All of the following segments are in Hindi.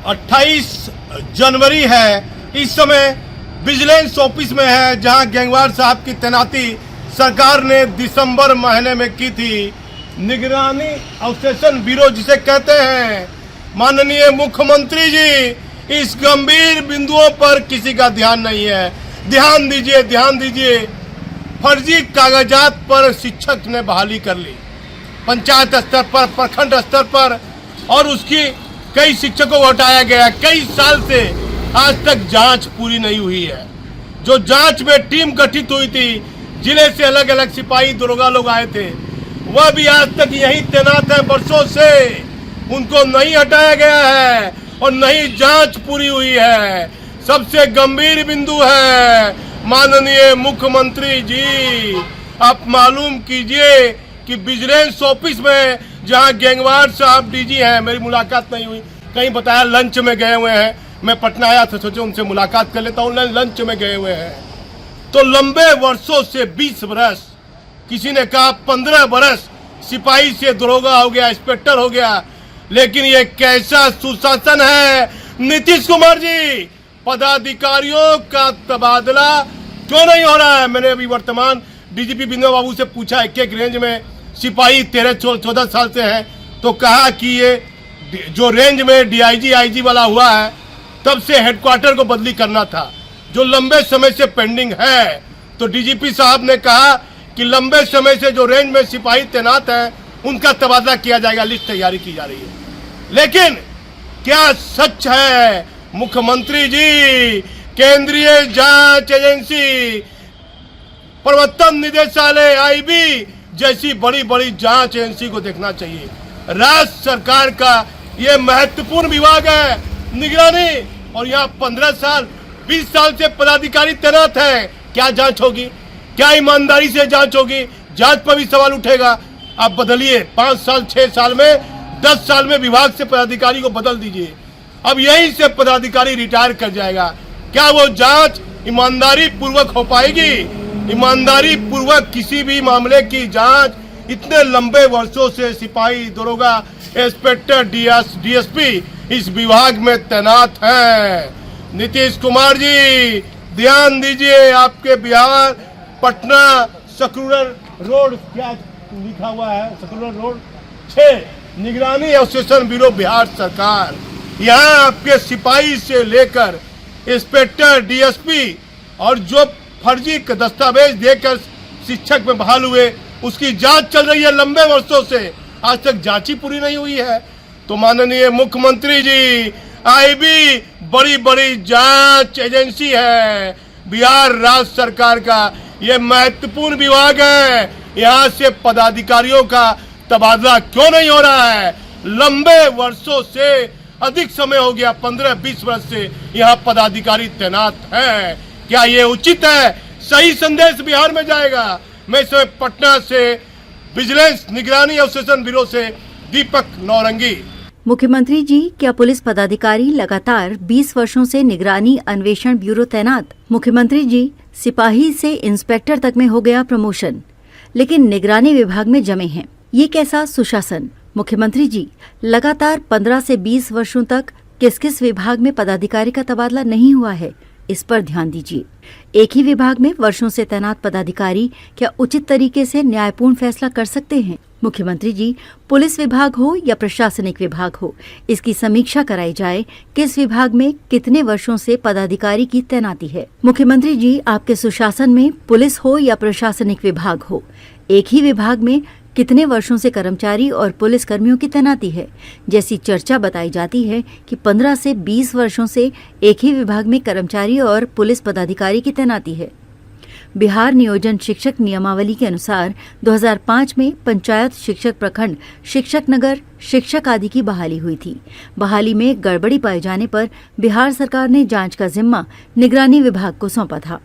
28 जनवरी है। इस समय विजिलेंस ऑफिस में है, जहां गैंगवार साहब की तैनाती सरकार ने दिसंबर महीने में की थी। निगरानी अवशेषण ब्यूरो जिसे कहते हैं, माननीय मुख्यमंत्री जी इस गंभीर बिंदुओं पर किसी का ध्यान नहीं है। ध्यान दीजिए, ध्यान दीजिए। फर्जी कागजात पर शिक्षक ने बहाली कर ली, पंचायत स्तर पर, प्रखंड स्तर पर, और उसकी कई शिक्षकों को हटाया गया। कई साल से आज तक जांच पूरी नहीं हुई है। जो जांच में टीम गठित हुई थी, जिले से अलग अलग सिपाही दरोगा लोग आए थे, वह भी आज तक यहीं तैनात है वर्षों से। उनको नहीं हटाया गया है और नहीं जांच पूरी हुई है। सबसे गंभीर बिंदु है, माननीय मुख्यमंत्री जी, आप मालूम कीजिए कि विजिलेंस ऑफिस में जहां गैंगवार साहब डीजी हैं, मेरी मुलाकात नहीं हुई, कहीं बताया लंच में गए हुए हैं। मैं पटना आया था, सोचे उनसे मुलाकात कर लेता हूँ, लंच में गए हुए हैं। तो लंबे वर्षों से 20 बरस, किसी ने कहा 15 बरस सिपाही से दरोगा हो गया, इंस्पेक्टर हो गया। लेकिन ये कैसा सुशासन है नीतीश कुमार जी? पदाधिकारियों का तबादला क्यों नहीं हो रहा है? मैंने अभी वर्तमान डीजीपी बिंदु बाबू से पूछा, एक रेंज में सिपाही 13-14 साल से हैं, तो कहा कि ये जो रेंज में डीआईजी आईजी वाला हुआ है, तब से हेडक्वार्टर को बदली करना था, जो लंबे समय से पेंडिंग है। तो डीजीपी साहब ने कहा कि लंबे समय से जो रेंज में सिपाही तैनात हैं, उनका तबादला किया जाएगा, लिस्ट तैयारी की जा रही है। लेकिन क्या सच है मुख्यमंत्री जी? केंद्रीय जांच एजेंसी, प्रवर्तन निदेशालय, आईबी जैसी बड़ी बड़ी जांच एजेंसी को देखना चाहिए। राज्य सरकार का ये महत्वपूर्ण विभाग है निगरानी, और यहाँ 15 साल 20 साल से पदाधिकारी तैनात है। क्या जांच होगी? क्या ईमानदारी से जांच होगी? जांच पर भी सवाल उठेगा। आप बदलिए, 5 साल 6 साल में 10 साल में विभाग से पदाधिकारी को बदल दीजिए। अब यहीं से पदाधिकारी रिटायर कर जाएगा। क्या वो जांच ईमानदारी पूर्वक हो पाएगी? ईमानदारी पूर्वक किसी भी मामले की जांच इतने लंबे वर्षों से सिपाही दरोगा इंस्पेक्टर डीएसपी इस विभाग में तैनात हैं। नीतीश कुमार जी ध्यान दीजिए। आपके बिहार पटना सकरूर रोड, क्या लिखा हुआ है? सकरूर रोड 6, निगरानी अवशेषण ब्यूरो बिहार सरकार। यहाँ आपके सिपाही से लेकर इंस्पेक्टर डीएसपी और जो फर्जी दस्तावेज देकर शिक्षक में बहाल हुए, उसकी जांच चल रही है लंबे वर्षों से, आज तक जांच ही पूरी नहीं हुई है। तो माननीय मुख्यमंत्री जी, आईबी बड़ी बड़ी जांच एजेंसी है, बिहार राज्य सरकार का ये महत्वपूर्ण विभाग है। यहाँ से पदाधिकारियों का तबादला क्यों नहीं हो रहा है? लंबे वर्षों से, अधिक समय हो गया, 15-20 वर्ष से यहाँ पदाधिकारी तैनात हैं। क्या ये उचित है? सही संदेश बिहार में जाएगा। मैं इस समय पटना से विजिलेंस निगरानी अवशेषण ब्यूरो से दीपक नौरंगी। मुख्यमंत्री जी, क्या पुलिस पदाधिकारी लगातार 20 वर्षों से निगरानी अन्वेषण ब्यूरो तैनात? मुख्यमंत्री जी, सिपाही से इंस्पेक्टर तक में हो गया प्रमोशन, लेकिन निगरानी विभाग में जमे हैं। ये कैसा सुशासन? मुख्यमंत्री जी, लगातार 15 से 20 वर्षों तक किस किस विभाग में पदाधिकारी का तबादला नहीं हुआ है, इस पर ध्यान दीजिए। एक ही विभाग में वर्षों से तैनात पदाधिकारी क्या उचित तरीके से न्यायपूर्ण फैसला कर सकते हैं? मुख्यमंत्री जी, पुलिस विभाग हो या प्रशासनिक विभाग हो, इसकी समीक्षा कराई जाए। किस विभाग में कितने वर्षों से पदाधिकारी की तैनाती है? मुख्यमंत्री जी, आपके सुशासन में पुलिस हो या प्रशासनिक विभाग हो, एक ही विभाग में कितने वर्षों से कर्मचारी और पुलिस कर्मियों की तैनाती है? जैसी चर्चा बताई जाती है कि 15 से 20 वर्षों से एक ही विभाग में कर्मचारी और पुलिस पदाधिकारी की तैनाती है। बिहार नियोजन शिक्षक नियमावली के अनुसार 2005 में पंचायत शिक्षक, प्रखंड शिक्षक, नगर शिक्षक आदि की बहाली हुई थी। बहाली में गड़बड़ी पाए जाने पर बिहार सरकार ने जांच का जिम्मा निगरानी विभाग को सौंपा था।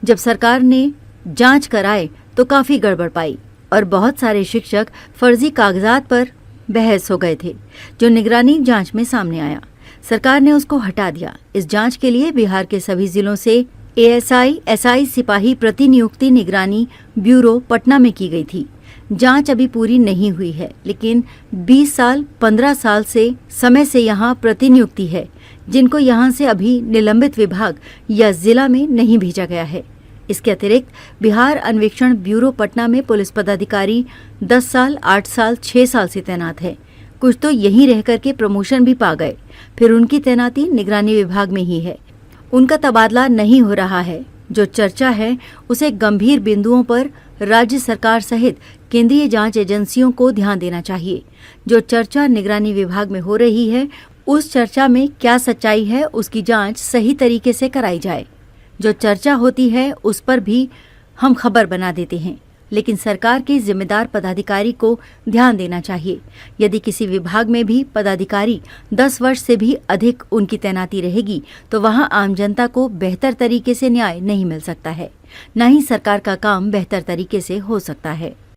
जब सरकार ने जांच कराए तो काफी गड़बड़ पाई और बहुत सारे शिक्षक फर्जी कागजात पर बहस हो गए थे, जो निगरानी जांच में सामने आया। सरकार ने उसको हटा दिया। इस जांच के लिए बिहार के सभी जिलों से एएसआई, एसआई सिपाही प्रतिनियुक्ति निगरानी ब्यूरो पटना में की गई थी। जांच अभी पूरी नहीं हुई है, लेकिन 20 साल 15 साल से समय से यहाँ प्रतिनियुक्ति है, जिनको यहाँ से अभी निलंबित विभाग या जिला में नहीं भेजा गया है। इसके अतिरिक्त बिहार अन्वेषण ब्यूरो पटना में पुलिस पदाधिकारी 10 साल, 8 साल, 6 साल से तैनात है। कुछ तो यहीं रह करके प्रमोशन भी पा गए, फिर उनकी तैनाती निगरानी विभाग में ही है। उनका तबादला नहीं हो रहा है। जो चर्चा है उसे गंभीर बिंदुओं पर राज्य सरकार सहित केंद्रीय जांच एजेंसियों को ध्यान देना चाहिए। जो चर्चा निगरानी विभाग में हो रही है, उस चर्चा में क्या सच्चाई है, उसकी जांच सही तरीके से कराई जाए। जो चर्चा होती है उस पर भी हम खबर बना देते हैं, लेकिन सरकार के जिम्मेदार पदाधिकारी को ध्यान देना चाहिए। यदि किसी विभाग में भी पदाधिकारी 10 वर्ष से भी अधिक उनकी तैनाती रहेगी तो वहां आम जनता को बेहतर तरीके से न्याय नहीं मिल सकता है, न ही सरकार का काम बेहतर तरीके से हो सकता है।